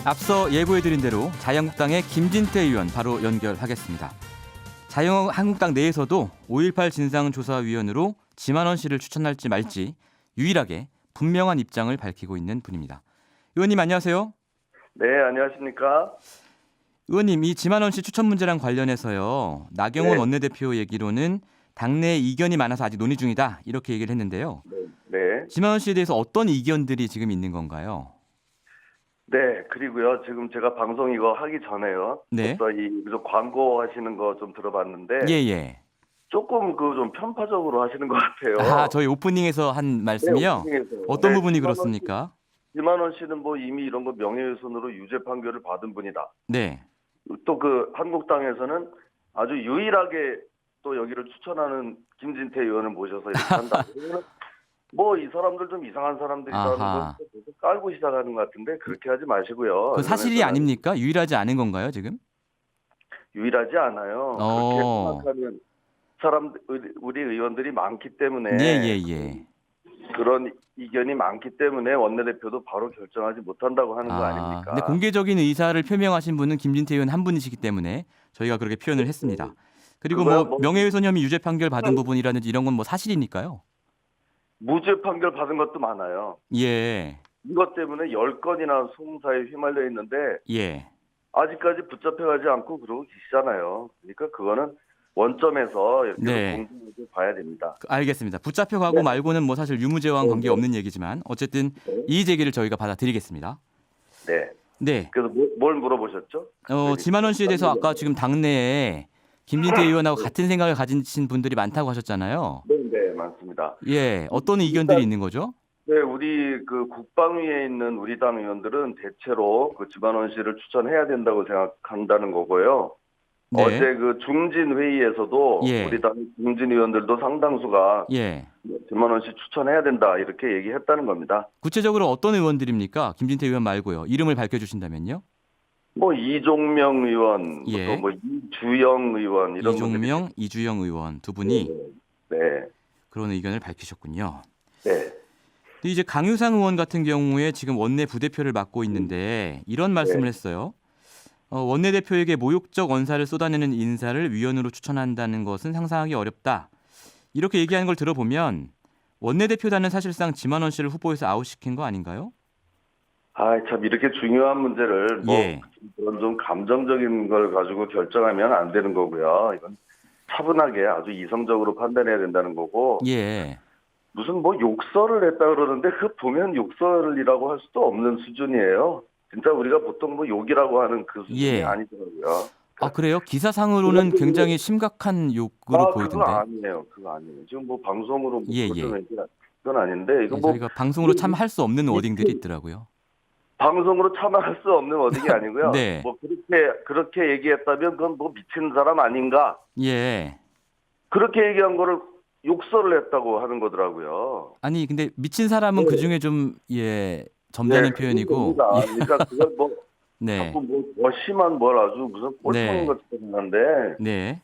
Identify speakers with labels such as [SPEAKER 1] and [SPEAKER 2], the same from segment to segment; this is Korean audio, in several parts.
[SPEAKER 1] 앞서 예고해드린 대로 자유한국당의 김진태 의원 바로 연결하겠습니다. 자유한국당 내에서도 5.18 진상조사위원으로 지만원 씨를 추천할지 말지 유일하게 분명한 입장을 밝히고 있는 분입니다. 의원님 안녕하세요.
[SPEAKER 2] 네, 안녕하십니까?
[SPEAKER 1] 의원님, 이 지만원 씨 추천 문제랑 관련해서요. 나경원
[SPEAKER 2] 네.
[SPEAKER 1] 원내대표 얘기로는 당내 이견이 많아서 아직 논의 중이다 이렇게 얘기를 했는데요.
[SPEAKER 2] 네.
[SPEAKER 1] 지만원 씨에 대해서 어떤 이견들이 지금 있는 건가요?
[SPEAKER 2] 네, 그리고요, 지금 제가 방송 이거 하기 전에요.
[SPEAKER 1] 네.
[SPEAKER 2] 벌써 좀 광고 하시는 거 좀 들어봤는데,
[SPEAKER 1] 예.
[SPEAKER 2] 조금 좀 편파적으로 하시는 것 같아요.
[SPEAKER 1] 저희 오프닝에서 한
[SPEAKER 2] 네,
[SPEAKER 1] 말씀이요?
[SPEAKER 2] 오프닝에서.
[SPEAKER 1] 어떤
[SPEAKER 2] 네,
[SPEAKER 1] 부분이 그렇습니까?
[SPEAKER 2] 지만원 씨는 뭐 이미 이런 거 명예훼손으로 유죄 판결을 받은 분이다.
[SPEAKER 1] 네.
[SPEAKER 2] 또 한국당에서는 아주 유일하게 또 여기를 추천하는 김진태 의원을 모셔서 이렇게 한다. 뭐 이 사람들 좀 이상한 사람들이라는
[SPEAKER 1] 아하.
[SPEAKER 2] 걸 계속 깔고 시작하는 것 같은데 그렇게 하지 마시고요.
[SPEAKER 1] 그 사실이 아닙니까? 유일하지 않은 건가요, 지금?
[SPEAKER 2] 유일하지 않아요.
[SPEAKER 1] 어.
[SPEAKER 2] 그렇게 생각하는 우리 의원들이 많기 때문에
[SPEAKER 1] 예.
[SPEAKER 2] 그런 이견이 많기 때문에 원내대표도 바로 결정하지 못한다고 하는 거 아닙니까?
[SPEAKER 1] 근데 공개적인 의사를 표명하신 분은 김진태 의원 한 분이시기 때문에 저희가 그렇게 표현을 했습니다. 그리고
[SPEAKER 2] 그거야
[SPEAKER 1] 뭐 명예훼손 혐의 유죄 판결 받은 부분이라든지 이런 건 뭐 사실이니까요.
[SPEAKER 2] 무죄 판결 받은 것도 많아요.
[SPEAKER 1] 예.
[SPEAKER 2] 이것 때문에 10건이나 송사에 휘말려 있는데
[SPEAKER 1] 예.
[SPEAKER 2] 아직까지 붙잡혀가지 않고 그러고 계시잖아요. 그러니까 그거는 원점에서 이렇게
[SPEAKER 1] 네.
[SPEAKER 2] 공정하게 봐야 됩니다.
[SPEAKER 1] 알겠습니다. 붙잡혀가고
[SPEAKER 2] 네.
[SPEAKER 1] 말고는 뭐 사실 유무죄와는 관계없는 얘기지만 어쨌든
[SPEAKER 2] 네.
[SPEAKER 1] 이의 제기를 저희가 받아들이겠습니다.
[SPEAKER 2] 네.
[SPEAKER 1] 네.
[SPEAKER 2] 그래서 뭘 물어보셨죠?
[SPEAKER 1] 지만원 씨에 대해서 아까 지금 당내에 김진태 의원하고 같은 생각을 가지신 분들이 많다고 하셨잖아요.
[SPEAKER 2] 네, 맞습니다.
[SPEAKER 1] 예, 어떤 의견들이 있는 거죠?
[SPEAKER 2] 네, 우리 국방위에 있는 우리 당 의원들은 대체로 지만원 씨를 추천해야 된다고 생각한다는 거고요.
[SPEAKER 1] 네.
[SPEAKER 2] 어제 중진 회의에서도
[SPEAKER 1] 예.
[SPEAKER 2] 우리 당 중진 의원들도 상당수가
[SPEAKER 1] 예.
[SPEAKER 2] 지만원 씨 추천해야 된다 이렇게 얘기했다는 겁니다.
[SPEAKER 1] 구체적으로 어떤 의원들입니까? 김진태 의원 말고요. 이름을 밝혀주신다면요?
[SPEAKER 2] 뭐 이종명 의원,
[SPEAKER 1] 예.
[SPEAKER 2] 또 이주영 의원 이런
[SPEAKER 1] 이종명, 이주영 의원 두 분이
[SPEAKER 2] 네.
[SPEAKER 1] 그런 의견을 밝히셨군요.
[SPEAKER 2] 네.
[SPEAKER 1] 근데 이제 강유상 의원 같은 경우에 지금 원내 부대표를 맡고 있는데 이런 말씀을 했어요. 원내대표에게 모욕적 언사를 쏟아내는 인사를 위원으로 추천한다는 것은 상상하기 어렵다. 이렇게 얘기하는 걸 들어보면 원내대표단은 사실상 지만원 씨를 후보에서 아웃시킨 거 아닌가요?
[SPEAKER 2] 참 이렇게 중요한 문제를
[SPEAKER 1] 예.
[SPEAKER 2] 그런 좀 감정적인 걸 가지고 결정하면 안 되는 거고요. 이건 차분하게 아주 이성적으로 판단해야 된다는 거고.
[SPEAKER 1] 예.
[SPEAKER 2] 무슨 욕설을 했다 그러는데 보면 욕설이라고 할 수도 없는 수준이에요. 진짜 우리가 보통 욕이라고 하는 그 수준이
[SPEAKER 1] 예.
[SPEAKER 2] 아니더라고요.
[SPEAKER 1] 그래요? 기사상으로는 굉장히 심각한 욕으로 보이던데.
[SPEAKER 2] 그거 아니에요. 지금 방송으로
[SPEAKER 1] 예.
[SPEAKER 2] 그건 아닌데 이거
[SPEAKER 1] 저희가 방송으로 참 할 수 없는 워딩들이 있더라고요.
[SPEAKER 2] 방송으로 참할 수 없는 워딩이 아니고요.
[SPEAKER 1] 네.
[SPEAKER 2] 그렇게 얘기했다면 그건 미친 사람 아닌가?
[SPEAKER 1] 예.
[SPEAKER 2] 그렇게 얘기한 거를 욕설을 했다고 하는 거더라고요.
[SPEAKER 1] 아니 근데 미친 사람은 그 중에 좀 점잖은 표현이고.
[SPEAKER 2] 그러니까 그걸
[SPEAKER 1] 네.
[SPEAKER 2] 자꾸 심한 아주 무슨 꼴통인 것처럼 하는데.
[SPEAKER 1] 네.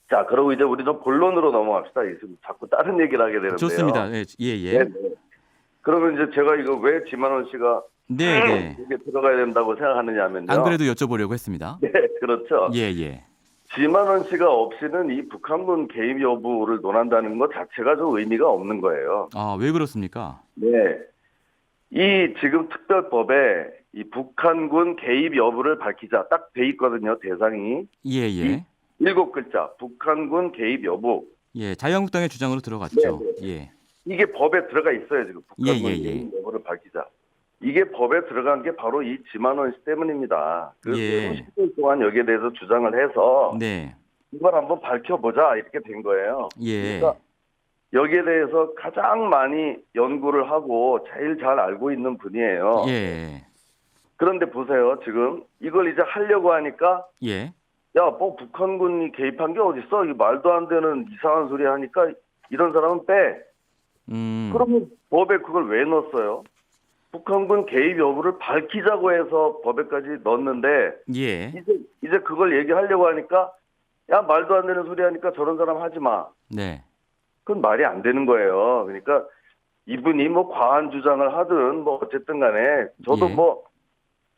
[SPEAKER 2] 자, 그러고 이제 우리 좀 본론으로 넘어갑시다. 지금 자꾸 다른 얘기를 하게 되는데요.
[SPEAKER 1] 좋습니다. 예.
[SPEAKER 2] 네. 그러면 이제 제가 이거 왜 지만원 씨가
[SPEAKER 1] 네.
[SPEAKER 2] 이게 들어가야 된다고 생각하느냐면요.
[SPEAKER 1] 안 그래도 여쭤보려고 했습니다.
[SPEAKER 2] 네, 그렇죠.
[SPEAKER 1] 예.
[SPEAKER 2] 지만원 씨가 없이는 이 북한군 개입 여부를 논한다는 것 자체가 좀 의미가 없는 거예요.
[SPEAKER 1] 왜 그렇습니까?
[SPEAKER 2] 네. 이 지금 특별법에 이 북한군 개입 여부를 밝히자 딱 돼 있거든요, 대상이.
[SPEAKER 1] 예.
[SPEAKER 2] 7글자, 북한군 개입 여부.
[SPEAKER 1] 예, 자유한국당의 주장으로 들어갔죠.
[SPEAKER 2] 네.
[SPEAKER 1] 예.
[SPEAKER 2] 이게 법에 들어가 있어요, 지금. 북한군
[SPEAKER 1] 예.
[SPEAKER 2] 개입 여부를 밝히자. 이게 법에 들어간 게 바로 이 지만원 씨 때문입니다. 그래서 10년 동안 여기에 대해서 주장을 해서
[SPEAKER 1] 네.
[SPEAKER 2] 이걸 한번 밝혀보자 이렇게 된 거예요.
[SPEAKER 1] 예.
[SPEAKER 2] 그러니까 여기에 대해서 가장 많이 연구를 하고 제일 잘 알고 있는 분이에요.
[SPEAKER 1] 예.
[SPEAKER 2] 그런데 보세요. 지금 이걸 이제 하려고 하니까
[SPEAKER 1] 예.
[SPEAKER 2] 북한군이 개입한 게 어딨어? 이 말도 안 되는 이상한 소리 하니까 이런 사람은 빼. 그러면 법에 그걸 왜 넣었어요? 북한군 개입 여부를 밝히자고 해서 법에까지 넣었는데
[SPEAKER 1] 예.
[SPEAKER 2] 이제 그걸 얘기하려고 하니까 말도 안 되는 소리 하니까 저런 사람 하지 마.
[SPEAKER 1] 네.
[SPEAKER 2] 그건 말이 안 되는 거예요. 그러니까 이분이 과한 주장을 하든 어쨌든 간에 저도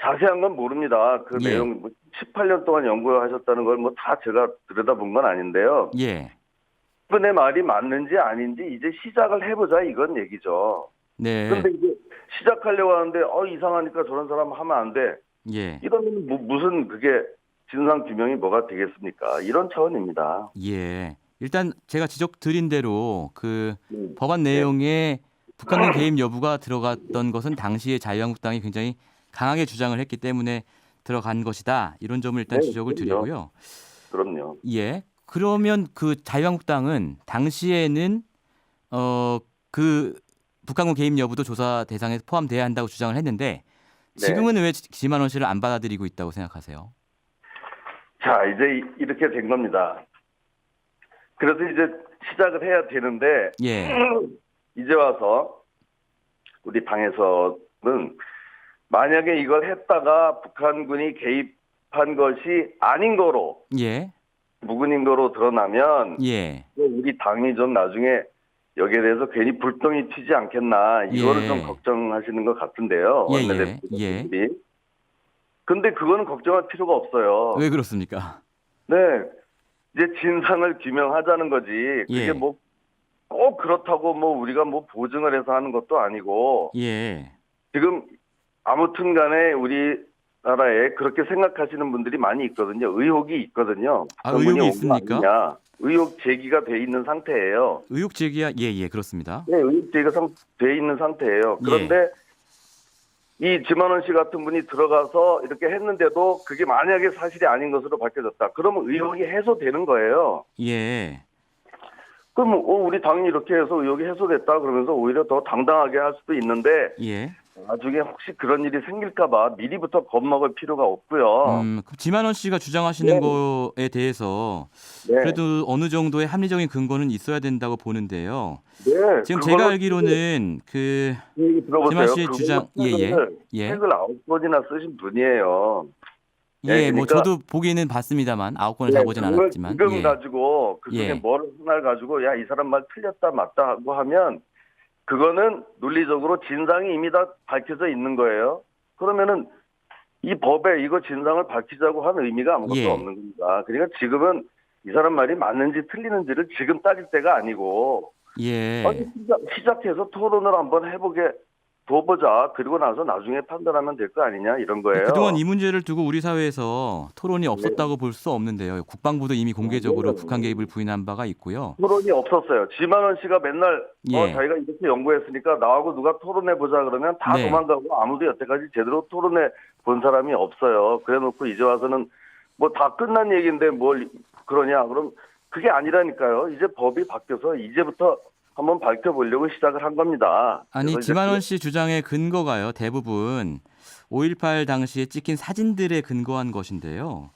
[SPEAKER 2] 자세한 건 모릅니다. 그
[SPEAKER 1] 예.
[SPEAKER 2] 내용 18년 동안 연구하셨다는 걸 뭐 다 제가 들여다본 건 아닌데요.
[SPEAKER 1] 예.
[SPEAKER 2] 그분의 말이 맞는지 아닌지 이제 시작을 해보자 이건 얘기죠.
[SPEAKER 1] 네.
[SPEAKER 2] 근데 이제 시작하려고 하는데 이상하니까 저런 사람 하면 안 돼.
[SPEAKER 1] 예.
[SPEAKER 2] 이러면 무슨 그게 진상 규명이 뭐가 되겠습니까? 이런 차원입니다.
[SPEAKER 1] 예. 일단 제가 지적 드린 대로 그 법안
[SPEAKER 2] 네.
[SPEAKER 1] 내용에 북한군 개입 여부가 들어갔던 것은 당시에 자유한국당이 굉장히 강하게 주장을 했기 때문에 들어간 것이다. 이런 점을 일단
[SPEAKER 2] 네,
[SPEAKER 1] 지적을
[SPEAKER 2] 그럼요.
[SPEAKER 1] 드리고요.
[SPEAKER 2] 그럼요.
[SPEAKER 1] 예. 그러면 그 자유한국당은 당시에는 그 북한군 개입 여부도 조사 대상에 포함돼야 한다고 주장을 했는데 지금은 왜 지만원 씨를 안 받아들이고 있다고 생각하세요?
[SPEAKER 2] 자, 이제 이렇게 된 겁니다. 그래서 이제 시작을 해야 되는데
[SPEAKER 1] 예.
[SPEAKER 2] 이제 와서 우리 당에서는 만약에 이걸 했다가 북한군이 개입한 것이 아닌 거로
[SPEAKER 1] 예.
[SPEAKER 2] 무근인 거로 드러나면
[SPEAKER 1] 예.
[SPEAKER 2] 우리 당이 좀 나중에 여기에 대해서 괜히 불똥이 튀지 않겠나 이거를
[SPEAKER 1] 예.
[SPEAKER 2] 좀 걱정하시는 것 같은데요.
[SPEAKER 1] 예,
[SPEAKER 2] 원내대표들이. 근데 그거는 걱정할 필요가 없어요.
[SPEAKER 1] 왜 그렇습니까?
[SPEAKER 2] 네. 이제 진상을 규명하자는 거지. 그게
[SPEAKER 1] 예.
[SPEAKER 2] 뭐 꼭 그렇다고 뭐 우리가 뭐 보증을 해서 하는 것도 아니고
[SPEAKER 1] 예.
[SPEAKER 2] 지금 아무튼 간에 우리나라에 그렇게 생각하시는 분들이 많이 있거든요. 의혹이 있거든요.
[SPEAKER 1] 의혹이 있습니까?
[SPEAKER 2] 아니냐. 의혹 제기가 돼 있는 상태예요.
[SPEAKER 1] 의혹 제기야. 예, 그렇습니다.
[SPEAKER 2] 네, 의혹 제기가 돼 있는 상태예요. 그런데 이 지만원 씨 같은 분이 들어가서 이렇게 했는데도 그게 만약에 사실이 아닌 것으로 밝혀졌다. 그러면 의혹이 해소되는 거예요.
[SPEAKER 1] 예.
[SPEAKER 2] 그럼 우리 당이 이렇게 해서 의혹이 해소됐다 그러면서 오히려 더 당당하게 할 수도 있는데
[SPEAKER 1] 예.
[SPEAKER 2] 나중에 혹시 그런 일이 생길까 봐 미리부터 겁먹을 필요가 없고요.
[SPEAKER 1] 그 지만원 씨가 주장하시는 거에 대해서 그래도 어느 정도의 합리적인 근거는 있어야 된다고 보는데요.
[SPEAKER 2] 네,
[SPEAKER 1] 지금 제가 알기로는 그 지만원 씨 주장
[SPEAKER 2] 책을 9권이나 쓰신 분이에요.
[SPEAKER 1] 예, 뭐 저도 보기에는 봤습니다만 9권을 다 보진 않았지만.
[SPEAKER 2] 지금 가지고 그중에 뭘 하나를 가지고 야, 이 사람 말 틀렸다 맞다 하고 하면 그거는 논리적으로 진상이 이미 다 밝혀져 있는 거예요. 그러면은 이 법에 이거 진상을 밝히자고 하는 의미가 아무것도 없는 겁니다. 그러니까 지금은 이 사람 말이 맞는지 틀리는지를 지금 따질 때가 아니고 시작해서 토론을 한번 해보게 둬보자. 그리고 나서 나중에 판단하면 될 거 아니냐 이런 거예요.
[SPEAKER 1] 그동안 이 문제를 두고 우리 사회에서 토론이 없었다고 볼 수 없는데요. 국방부도 이미 공개적으로 북한 개입을 부인한 바가 있고요.
[SPEAKER 2] 토론이 없었어요. 지만원 씨가 맨날 자기가 이렇게 연구했으니까 나하고 누가 토론해보자 그러면 다 도망가고 아무도 여태까지 제대로 토론해 본 사람이 없어요. 그래놓고 이제 와서는 뭐 다 끝난 얘기인데 뭘 그러냐. 그럼 그게 아니라니까요. 이제 법이 바뀌어서 이제부터 한번 밝혀보려고 시작을 한 겁니다.
[SPEAKER 1] 아니 지만원 씨 주장의 근거가요. 대부분 5.18 당시에 찍힌 사진들에 근거한 것인데요.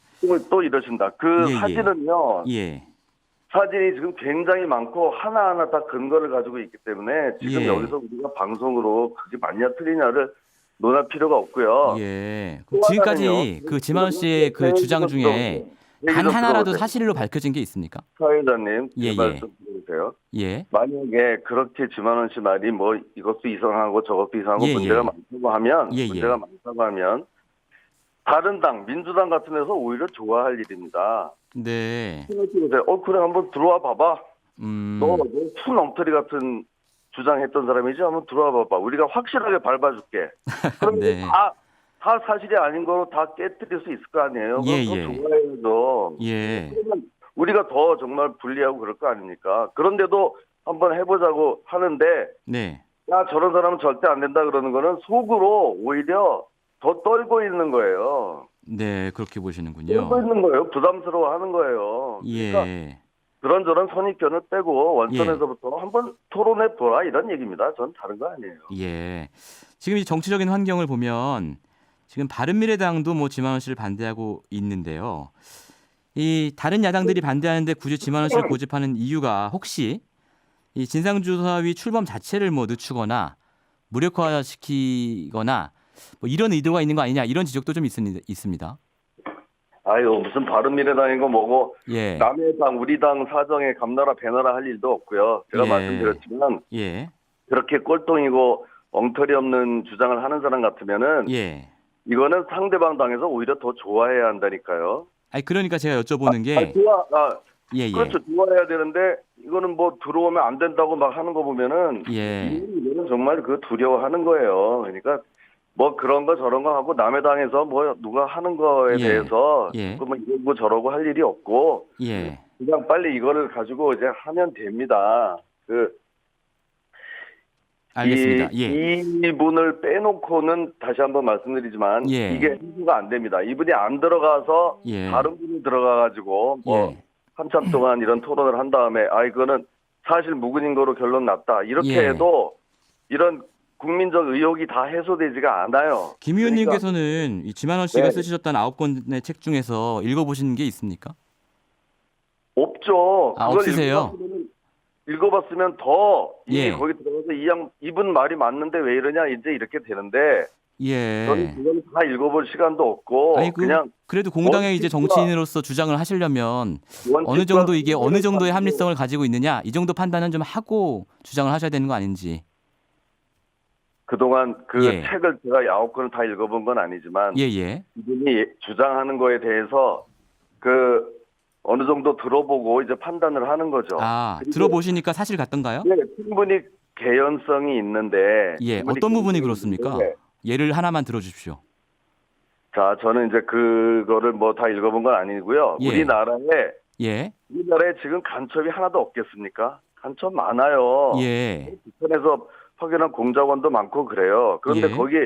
[SPEAKER 2] 또 이러신다. 그 사진은요. 사진이 지금 굉장히 많고 하나하나 다 근거를 가지고 있기 때문에 지금 여기서 우리가 방송으로 그게 맞냐 틀리냐를 논할 필요가 없고요.
[SPEAKER 1] 지금까지 그 지만원 씨의 그 주장 중에 단 하나라도 사실로 밝혀진 게 있습니까?
[SPEAKER 2] 사회자님, 말씀 드려주세요. 만약에 그렇게 지만원 씨 말이 뭐 이것도 이상하고 저것도 이상하고 문제가 많다고 하면 다른 당, 민주당 같은 데서 오히려 좋아할 일입니다.
[SPEAKER 1] 네.
[SPEAKER 2] 그래 한번 들어와 봐봐. 너 푸엉터리 같은 주장했던 사람이지 한번 들어와 봐봐. 우리가 확실하게 밟아줄게. 그럼 다 사실이 아닌 거로 다 깨뜨릴 수 있을 거 아니에요. 그럼 더 좋아해야죠. 그러면 우리가 더 정말 불리하고 그럴 거 아닙니까? 그런데도 한번 해보자고 하는데 야 저런 사람은 절대 안 된다 그러는 거는 속으로 오히려 더 떨고 있는 거예요.
[SPEAKER 1] 네, 그렇게 보시는군요.
[SPEAKER 2] 떨고 있는 거예요. 부담스러워하는 거예요. 그러니까 그런저런 선입견을 빼고 원점에서부터 한번 토론해 보라 이런 얘기입니다. 전 다른 거 아니에요.
[SPEAKER 1] 지금 이 정치적인 환경을 보면 지금 바른미래당도 뭐 지만원 씨를 반대하고 있는데요. 이 다른 야당들이 반대하는데 굳이 지만원 씨를 고집하는 이유가 혹시 이 진상조사위 출범 자체를 뭐 늦추거나 무력화시키거나 뭐 이런 의도가 있는 거 아니냐 이런 지적도 좀 있습니다.
[SPEAKER 2] 아유 무슨 바른미래당이고 뭐고 남의 당 우리 당 사정에 감나라 배나라 할 일도 없고요. 제가 말씀드렸지만 그렇게 꼴통이고 엉터리 없는 주장을 하는 사람 같으면은 이거는 상대방 당에서 오히려 더 좋아해야 한다니까요.
[SPEAKER 1] 아니 그러니까 제가 여쭤보는 게 예, 예.
[SPEAKER 2] 그렇죠. 좋아해야 되는데 이거는 뭐 들어오면 안 된다고 막 하는 거 보면은
[SPEAKER 1] 예.
[SPEAKER 2] 이거는 정말 그 두려워하는 거예요. 그러니까 뭐 그런 거 저런 거 하고 남의 당에서 뭐 누가 하는 거에
[SPEAKER 1] 예.
[SPEAKER 2] 대해서
[SPEAKER 1] 예.
[SPEAKER 2] 뭐 이러고 저러고 할 일이 없고
[SPEAKER 1] 예.
[SPEAKER 2] 그냥 빨리 이거를 가지고 이제 하면 됩니다.
[SPEAKER 1] 알겠습니다.
[SPEAKER 2] 이분을 빼놓고는 다시 한번 말씀드리지만
[SPEAKER 1] 예.
[SPEAKER 2] 이게 해소가 안 됩니다. 이분이 안 들어가서
[SPEAKER 1] 예.
[SPEAKER 2] 다른 분이 들어가가지고 뭐
[SPEAKER 1] 예.
[SPEAKER 2] 한참 동안 이런 토론을 한 다음에 이거는 사실 무근인 거로 결론 났다. 이렇게
[SPEAKER 1] 예.
[SPEAKER 2] 해도 이런 국민적 의혹이 다 해소되지가 않아요.
[SPEAKER 1] 김 의원님께서는 이 지만원 씨가
[SPEAKER 2] 네.
[SPEAKER 1] 쓰셨던 9권의 책 중에서 읽어보신 게 있습니까?
[SPEAKER 2] 없죠. 그걸
[SPEAKER 1] 없으세요?
[SPEAKER 2] 읽어봤으면 더
[SPEAKER 1] 예.
[SPEAKER 2] 거기 들어가서 이분 말이 맞는데 왜 이러냐 이제 이렇게 되는데
[SPEAKER 1] 예.
[SPEAKER 2] 저는 그건 다 읽어볼 시간도 없고
[SPEAKER 1] 아니,
[SPEAKER 2] 그냥
[SPEAKER 1] 그래도 공당의 이제 정치인으로서 주장을 하시려면 어느 정도 이게 어느 정도의 합리성을 가지고 있느냐 이 정도 판단은 좀 하고 주장을 하셔야 되는 거 아닌지.
[SPEAKER 2] 그동안
[SPEAKER 1] 예.
[SPEAKER 2] 책을 제가 9권을 다 읽어본 건 아니지만
[SPEAKER 1] 예예.
[SPEAKER 2] 이분이 주장하는 거에 대해서 어느 정도 들어보고 이제 판단을 하는 거죠.
[SPEAKER 1] 들어보시니까 사실 같던가요?
[SPEAKER 2] 네, 충분히 개연성이 있는데.
[SPEAKER 1] 예, 어떤 부분이 그렇습니까? 예를 하나만 들어주십시오.
[SPEAKER 2] 자, 저는 이제 그거를 뭐 다 읽어본 건 아니고요.
[SPEAKER 1] 예.
[SPEAKER 2] 우리나라에 지금 간첩이 하나도 없겠습니까? 간첩 많아요.
[SPEAKER 1] 예.
[SPEAKER 2] 북한에서 확인한 공작원도 많고 그래요. 그런데
[SPEAKER 1] 예.
[SPEAKER 2] 거기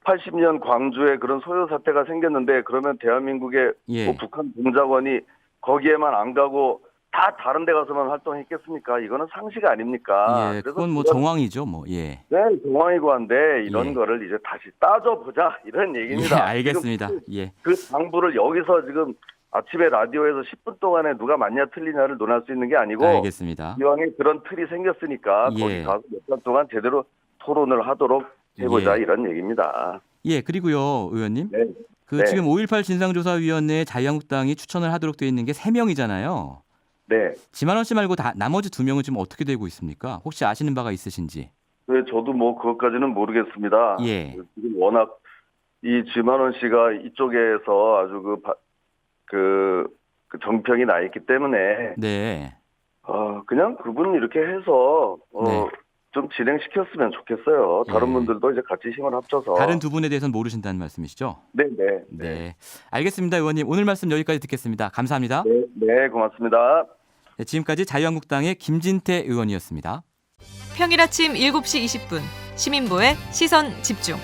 [SPEAKER 2] 80년 광주에 그런 소요 사태가 생겼는데 그러면 대한민국의 뭐 북한 공작원이 거기에만 안 가고 다 다른 데 가서만 활동했겠습니까? 이거는 상식 아닙니까?
[SPEAKER 1] 예, 그건 뭐 정황이죠, 뭐. 예.
[SPEAKER 2] 네, 정황이고 한데 이런 거를 이제 다시 따져보자 이런 얘기입니다.
[SPEAKER 1] 예, 알겠습니다.
[SPEAKER 2] 예. 그 당부를 여기서 지금 아침에 라디오에서 10분 동안에 누가 맞냐 틀리냐를 논할 수 있는 게 아니고
[SPEAKER 1] 알겠습니다.
[SPEAKER 2] 이왕에 그런 틀이 생겼으니까 거기 가서 몇 달 동안 제대로 토론을 하도록 해보자 이런 얘기입니다.
[SPEAKER 1] 예, 그리고요, 의원님.
[SPEAKER 2] 네.
[SPEAKER 1] 지금 5.18 진상조사위원회에 자유한국당이 추천을 하도록 되어 있는 게 3명이잖아요.
[SPEAKER 2] 네.
[SPEAKER 1] 지만원 씨 말고 나머지 2명은 지금 어떻게 되고 있습니까? 혹시 아시는 바가 있으신지?
[SPEAKER 2] 네, 저도 뭐 그것까지는 모르겠습니다.
[SPEAKER 1] 예.
[SPEAKER 2] 지금 워낙 이 지만원 씨가 이쪽에서 아주 그 정평이 나 있기 때문에
[SPEAKER 1] 네.
[SPEAKER 2] 그냥 그분 이렇게 해서 좀 진행시켰으면 좋겠어요. 다른 분들도 이제 같이 힘을 합쳐서.
[SPEAKER 1] 다른 두 분에 대해서는 모르신다는 말씀이시죠?
[SPEAKER 2] 네.
[SPEAKER 1] 알겠습니다, 의원님. 오늘 말씀 여기까지 듣겠습니다. 감사합니다.
[SPEAKER 2] 네, 고맙습니다.
[SPEAKER 1] 네, 지금까지 자유한국당의 김진태 의원이었습니다.
[SPEAKER 3] 평일 아침 7시 20분 시민보의 시선 집중.